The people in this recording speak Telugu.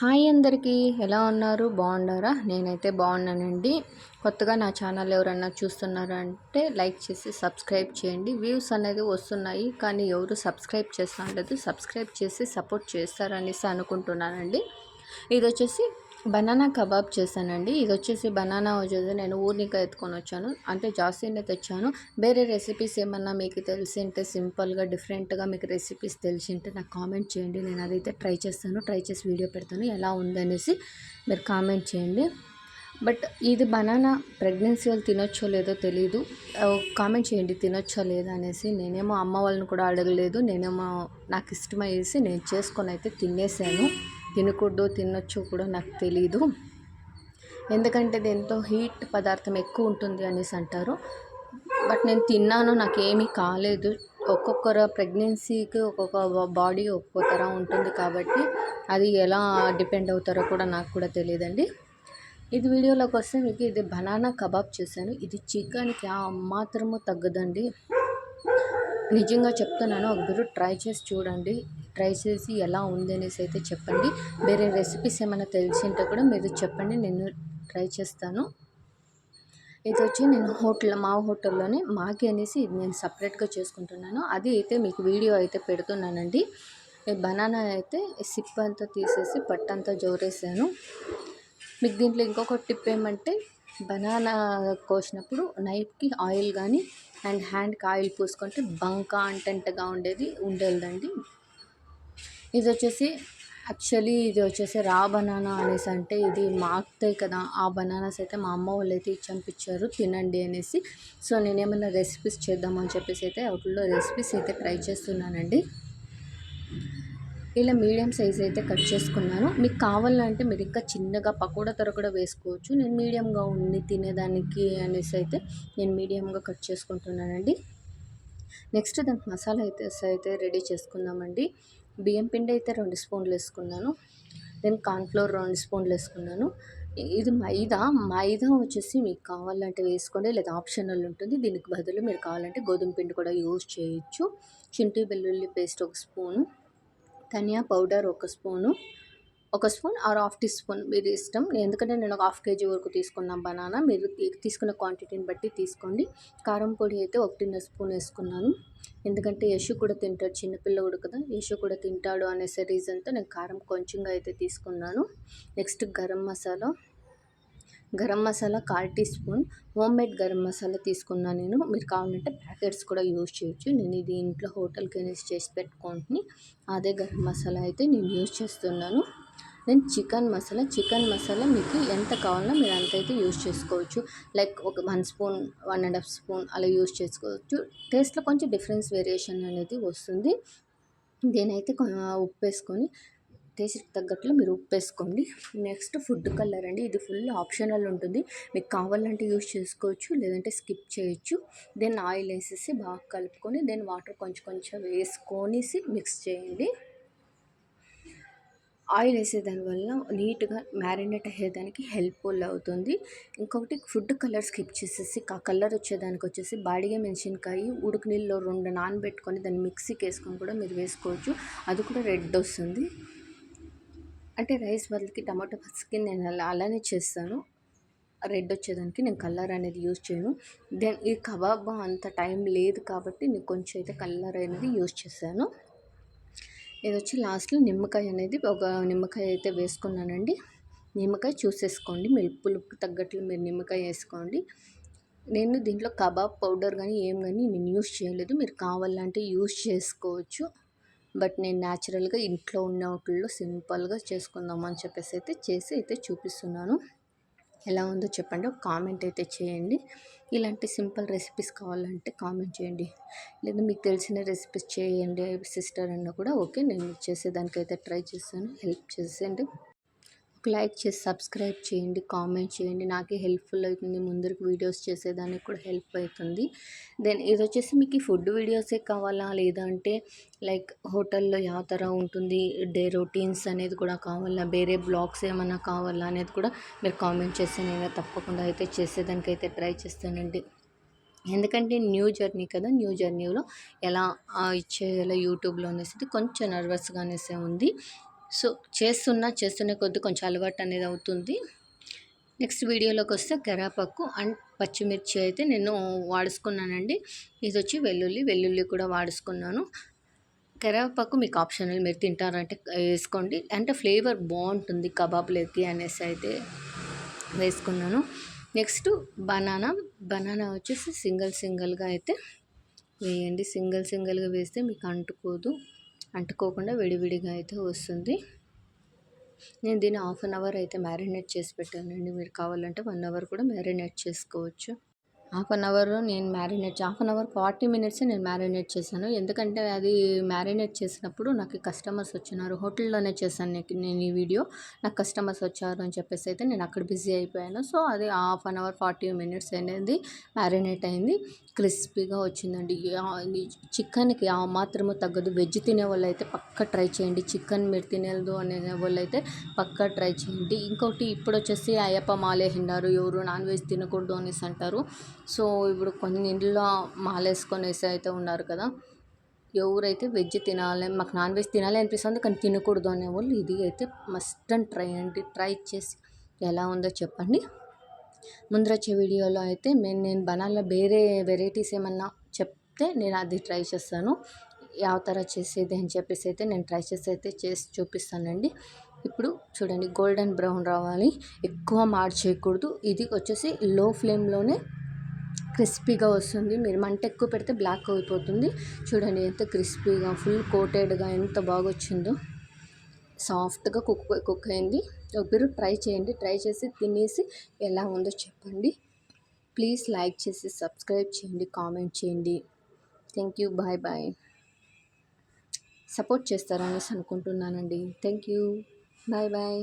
హాయ్ అందరికీ ఎలా ఉన్నారు? బాగున్నారా? నేనైతే బాగున్నానండి. కొత్తగా నా ఛానల్ ఎవరన్నా చూస్తున్నారా అంటే లైక్ చేసి సబ్స్క్రైబ్ చేయండి. వ్యూస్ అనేది వస్తున్నాయి కానీ ఎవరు సబ్స్క్రైబ్ చేస్తా లేదు. సబ్స్క్రైబ్ చేసి సపోర్ట్ చేస్తారనేసి అనుకుంటున్నానండి. ఇది వచ్చేసి బనానా కబాబ్ చేశానండి. ఇది వచ్చేసి బనానా వచ్చేసి నేను ఊరినిక ఎత్తుకొని వచ్చాను, అంటే జాస్తినే తెచ్చాను. వేరే రెసిపీస్ ఏమన్నా మీకు తెలిసింటే సింపుల్గా డిఫరెంట్గా మీకు రెసిపీస్ తెలిసింటే నాకు కామెంట్ చేయండి. నేను అదైతే ట్రై చేస్తాను, ట్రై చేసి వీడియో పెడతాను. ఎలా ఉందనేసి మీరు కామెంట్ చేయండి. బట్ ఇది బనానా ప్రెగ్నెన్సీ వాళ్ళు తినొచ్చో లేదో తెలీదు. కామెంట్ చేయండి తినొచ్చో లేదా అనేసి. నేనేమో అమ్మ వాళ్ళని కూడా అడగలేదు, నేనేమో నాకు ఇష్టమయ్యేసి నేను చేసుకొని అయితే తినేసాను. తినకూడదు తినొచ్చు కూడా నాకు తెలీదు, ఎందుకంటే దీంతో హీట్ పదార్థం ఎక్కువ ఉంటుంది అనేసి అంటారు. బట్ నేను తిన్నాను, నాకేమీ కాలేదు. ఒక్కొక్కరు ప్రెగ్నెన్సీకి ఒక్కొక్క బాడీ ఒక్కొక్క ఉంటుంది కాబట్టి అది ఎలా డిపెండ్ అవుతారో కూడా నాకు కూడా తెలియదండి. ఇది వీడియోలోకి వస్తే మీకు ఇది బనానా కబాబ్ చేశాను. ఇది చికెన్కి మాత్రము తగ్గదండి, నిజంగా చెప్తున్నాను. ఒకరు ట్రై చేసి చూడండి, ట్రై చేసి ఎలా ఉంది అనేసి అయితే చెప్పండి. వేరే రెసిపీస్ ఏమైనా తెలిసింటే కూడా మీరు చెప్పండి, నేను ట్రై చేస్తాను. ఇది వచ్చి నేను మా హోటల్లోనే మాకి అనేసి ఇది నేను సపరేట్గా చేసుకుంటున్నాను. అది అయితే మీకు వీడియో అయితే పెడుతున్నానండి. బనానా అయితే సిప్ అంతా తీసేసి పట్టంతా జోరేసాను. మీకు దీంట్లో ఇంకొక టిప్ ఏమంటే, బనానా కోసినప్పుడు నైఫ్కి ఆయిల్ కానీ అండ్ హ్యాండ్కి ఆయిల్ పూసుకుంటే బంక అంటంటగా ఉండేదండి. ఇది వచ్చేసి యాక్చువల్లీ ఇది వచ్చేసి రా బనానా అనేసి, అంటే ఇది మాకుతాయి కదా ఆ బనానాస్ అయితే మా అమ్మ వాళ్ళు అయితే ఇచ్చి తినండి అనేసి. సో నేనేమైనా రెసిపీస్ చేద్దామని చెప్పేసి అయితే వాటిల్లో రెసిపీస్ అయితే ట్రై చేస్తున్నానండి. ఇలా మీడియం సైజ్ అయితే కట్ చేసుకున్నాను. మీకు కావాలంటే మీరు ఇంకా చిన్నగా పకోడా తర కూడా వేసుకోవచ్చు. నేను మీడియంగా ఉంది తినేదానికి అనేసి అయితే నేను మీడియంగా కట్ చేసుకుంటున్నానండి. నెక్స్ట్ దానికి మసాలా అయితే రెడీ చేసుకుందామండి. బియ్యం పిండి అయితే 2 స్పూన్లు వేసుకున్నాను. దెన్ కార్న్‌ఫ్లోర్ 2 స్పూన్లు వేసుకున్నాను. ఇది మైదా వచ్చేసి మీకు కావాలంటే వేసుకోండి, లేదా ఆప్షనల్ ఉంటుంది. దీనికి బదులు మీరు కావాలంటే గోధుమ పిండి కూడా యూజ్ చేయొచ్చు. శుంఠి వెల్లుల్లి పేస్ట్ 1 స్పూను, ధనియా powder 1 spoon, 1 spoon or half tea spoon మీరు ఇష్టం. ఎందుకంటే నేను ఒక హాఫ్ కేజీ వరకు తీసుకున్నాను బనానా, మీరు తీసుకున్న క్వాంటిటీని బట్టి తీసుకోండి. కారం పొడి అయితే 1.5 స్పూన్ వేసుకున్నాను, ఎందుకంటే యశు కూడా తింటాడు, చిన్నపిల్లడు కదా, యశు కూడా తింటాడు అనేసే రీజన్తో నేను కారం కొంచెంగా అయితే తీసుకున్నాను. Next garam masala 1/4 tea spoon homemade garam masala తీసుకున్నాను నేను. మీరు కావాలంటే ప్యాకెట్స్ కూడా యూజ్ చేయొచ్చు. నేను ఇది ఇంట్లో హోటల్కి అనేసి చేసి పెట్టుకొని అదే గరం మసాలా అయితే నేను యూజ్ చేస్తున్నాను. నేను చికెన్ మసాలా మీకు ఎంత కావాలో మీరు అంతైతే యూజ్ చేసుకోవచ్చు. లైక్ ఒక 1 స్పూన్ 1.5 స్పూన్ అలా యూజ్ చేసుకోవచ్చు. టేస్ట్లో కొంచెం డిఫరెన్స్ వేరియేషన్ అనేది వస్తుంది. దీనైతే ఉప్పు వేసుకొని టేస్ట్కి తగ్గట్లు మీరు ఉప్పు వేసుకోండి. నెక్స్ట్ ఫుడ్ కలర్ అండి, ఇది ఫుల్ ఆప్షనల్ ఉంటుంది. మీకు కావాలంటే యూజ్ చేసుకోవచ్చు, లేదంటే స్కిప్ చేయొచ్చు. దెన్ ఆయిల్ వేసేసి బాగా కలుపుకొని దెన్ వాటర్ కొంచెం వేసుకొని మిక్స్ చేయండి. ఆయిల్ వేసేదానివల్ల నీట్గా మ్యారినేట్ అయ్యేదానికి హెల్ప్ఫుల్ అవుతుంది. ఇంకొకటి ఫుడ్ కలర్ స్కిప్ చేసేసి ఆ కలర్ వచ్చేదానికి వచ్చేసి బాడిగ మెంషన్కాయ ఉడుకు నీళ్ళలో 2 నానబెట్టుకొని దాన్ని మిక్సీకి వేసుకొని కూడా మీరు వేసుకోవచ్చు. అది కూడా రెడ్ వస్తుంది. అంటే రైస్ బదులుకి టమాటో పచ్చికి నేను అలానే చేస్తాను. రెడ్ వచ్చేదానికి నేను కలర్ అనేది యూజ్ చేయను. దెన్ ఈ కబాబ్ అంత టైం లేదు కాబట్టి నేను కొంచెం అయితే కలర్ అనేది యూజ్ చేశాను. ఇది వచ్చి లాస్ట్లో నిమ్మకాయ అనేది ఒక నిమ్మకాయ అయితే వేసుకున్నానండి. నిమ్మకాయ చూసేసుకోండి, మీరు పులుపుకి తగ్గట్లు మీరు నిమ్మకాయ వేసుకోండి. నేను దీంట్లో కబాబ్ పౌడర్ కానీ నేను యూజ్ చేయలేదు, మీరు కావాలంటే యూజ్ చేసుకోవచ్చు. బట్ నేను న్యాచురల్గా ఇంట్లో ఉన్న వాటిల్లో సింపుల్గా చేసుకుందామని చెప్పేసి అయితే చూపిస్తున్నాను. ఎలా ఉందో చెప్పండి, ఒక కామెంట్ అయితే చేయండి. ఇలాంటి సింపుల్ రెసిపీస్ కావాలంటే కామెంట్ చేయండి, లేదా మీకు తెలిసిన రెసిపీస్ చేయండి సిస్టర్ అన్న కూడా ఓకే, నేను చేసేదానికైతే ట్రై చేస్తాను. హెల్ప్ చేసేయండి, ఒక లైక్ చేసి సబ్స్క్రైబ్ చేయండి, కామెంట్ చేయండి, నాకే హెల్ప్ఫుల్ అవుతుంది. ముందరికి వీడియోస్ చేసేదానికి కూడా హెల్ప్ అవుతుంది. దెన్ ఇది వచ్చేసి మీకు ఈ ఫుడ్ వీడియోసే కావాలా, లేదంటే లైక్ హోటల్లో ಯಾವ ಥರ ఉంటుంది డే రొటీన్స్ అనేది కూడా కావాలా, వేరే బ్లాగ్స్ ఏమైనా కావాలా అనేది కూడా మీరు కామెంట్ చేస్తే నేను తప్పకుండా అయితే చేసేదానికైతే ట్రై చేస్తానండి. ఎందుకంటే న్యూ జర్నీ కదా, న్యూ జర్నీలో ఎలా ఇచ్చేయాలో యూట్యూబ్లో అనేసి కొంచెం నర్వస్గా అనేసి ఉంది. సో చేస్తున్న కొద్దీ కొంచెం అలవాటు అనేది అవుతుంది. నెక్స్ట్ వీడియోలోకి వస్తే కరివేపాకు అండ్ పచ్చిమిర్చి అయితే నేను వాడుకున్నానండి. ఇది వచ్చి వెల్లుల్లి కూడా వాడుకున్నాను. కరివేపాకు మీకు ఆప్షనల్, మీరు తింటారంటే వేసుకోండి, అంటే ఫ్లేవర్ బాగుంటుంది కబాబ్లోకి అనేసి అయితే వేసుకున్నాను. నెక్స్ట్ బనానా వచ్చేసి సింగిల్గా అయితే వేయండి. సింగిల్గా వేస్తే మీకు అంటుకోకుండా విడివిడిగా అయితే వస్తుంది. నేను దీన్ని హాఫ్ అన్ అవర్ అయితే మ్యారినేట్ చేసి పెట్టానండి. మీరు కావాలంటే 1 అవర్ కూడా మ్యారినేట్ చేసుకోవచ్చు. హాఫ్ అన్ 40 మినిట్స్ నేను మ్యారినేట్ చేశాను. ఎందుకంటే అది మ్యారినేట్ చేసినప్పుడు నాకు కస్టమర్స్ వచ్చినారు. హోటల్లోనే చేశాను నేను ఈ వీడియో. నాకు కస్టమర్స్ వచ్చారు అని చెప్పేసి అయితే నేను అక్కడ బిజీ అయిపోయాను. సో అది హాఫ్ అన్ అవర్ 40 మినిట్స్ అనేది మ్యారినేట్ అయింది. క్రిస్పీగా వచ్చిందండి. చికెన్కి ఆ మాత్రము తగ్గదు. వెజ్ తినే వాళ్ళు అయితే పక్కా ట్రై చేయండి. చికెన్ మీరు తినేదు అనే వాళ్ళు అయితే పక్కా ట్రై చేయండి. ఇంకోటి ఇప్పుడు వచ్చేసి అయ్యప్ప మాలే హిండారు, ఎవరు నాన్ వెజ్ తినకూడదు అనేసి అంటారు. సో ఇప్పుడు కొన్ని ఇంట్లో మాలేసుకొనేసి అయితే ఉన్నారు కదా. ఎవరైతే వెజ్ తినాలి, మాకు నాన్ వెజ్ తినాలి అనిపిస్తుంది కానీ తినకూడదు అనేవాళ్ళు ఇది అయితే మస్ట్ అండ్ ట్రై చేసి ఎలా ఉందో చెప్పండి. ముందరొచ్చే వీడియోలో అయితే నేను బనానా వేరే వెరైటీస్ ఏమన్నా చెప్తే నేను అది ట్రై చేస్తాను. ಯಾವ ಥರ చేసేది అని చెప్పేసి అయితే నేను ట్రై చేసి చూపిస్తానండి. ఇప్పుడు చూడండి, గోల్డెన్ బ్రౌన్ రావాలి, ఎక్కువ చేయకూడదు. ఇది వచ్చేసి లో ఫ్లేమ్లోనే క్రిస్పీగా వస్తుంది. మీరు మంట ఎక్కువ పెడితే బ్లాక్ అయిపోతుంది. చూడండి ఎంత క్రిస్పీగా ఫుల్ కోటెడ్గా ఎంత బాగా వచ్చిందో. సాఫ్ట్గా కుక్ అయింది. ఒకరు ట్రై చేయండి. ట్రై చేసి తినేసి ఎలా ఉందో చెప్పండి. ప్లీజ్ లైక్ చేసి సబ్స్క్రైబ్ చేయండి, కామెంట్ చేయండి. Thank you, bye. సపోర్ట్ చేస్తారనేసి అనుకుంటున్నానండి. Thank you, bye.